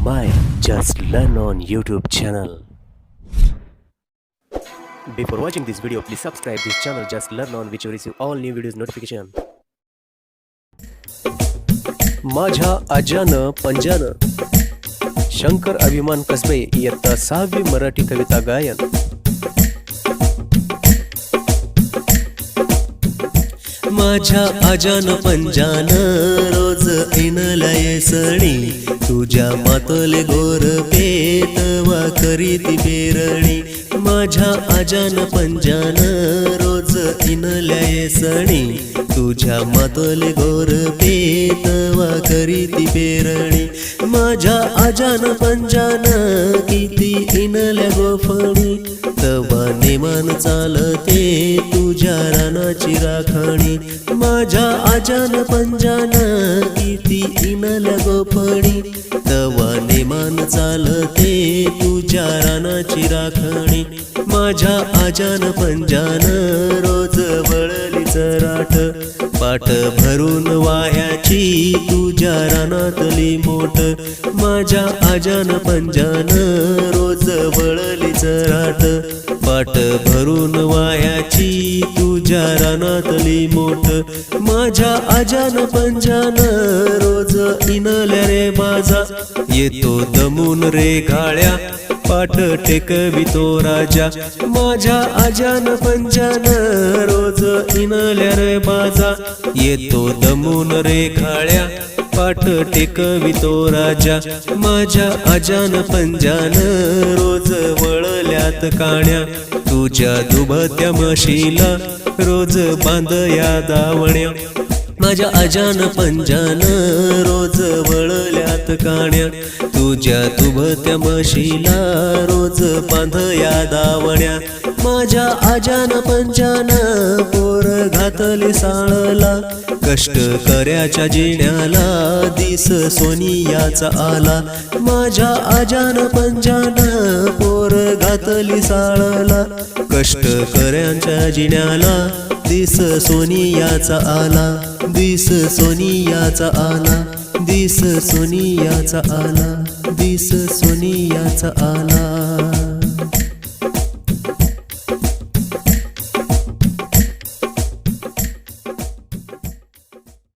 my Just Learn on YouTube channel. Before watching this video, please subscribe this channel Just Learn on, which will receive all new videos notification. माझ्या आज्यानं पंजानं शंकर अभिमान कसबे इयत्ता 6वी मराठी कविता गायन. माझ्या आजान पंजान रोज इनलय सणी तुझ्या मातले गोर पेटवा करीती पेरणी. माझ्या आजान पंजान रोज इनलय सणी तुझ्या मातले गोर पेटवा करीती पेरणी. माझ्या आजान पंजान किती इनल्या गोफणी तवा नेमान चालते तुझ्या रानाची राखणी. माझ्या आजान पंजान किती इनल्या गोफणी तवा नेमान चालते तुझ्या रानाची राखणी. माझ्या आजान पंजान रोज वळली चराट पाठ भरून वाह्याची तुझ्या रानातली मोठ. माझ्या आजान पंजान रोज वळली चराट पाठ भरून वाह्याची तुझ्या रानातली मोठ. माझ्या आजान पंजान रोज इनल्या रे माझा येतो दमून रे गाळ्या पाठ टेकवितो राजा. माझ्या आजान पंजान रोज इनल्या रे माझा येतो दमून रे गाळ्या पाठ टेकवितो राजा. माझ्या आजान पंजान रोज वळल्यात काण्या तुझ्या दुभत्या म्हशीला रोज बांधया दावण्या. माझ्या आजान पंजान रोज वळल्यात काण्या तुझ्या दुभत्या म्हशीला रोज बांधया दावण्या. माझ्या आजान पंजान पोर घातले साळला कष्ट कर्याच्या जिण्याला दिस सोनियाचा आला. माझ्या आजान पंजान पोर घातली साळला कष्ट कर्यांच्या जिण्याला दिस सोनियाचा आला. दिस सोनियाचा आला. दिस सोनियाचा आला. दिस सोनियाचा आला.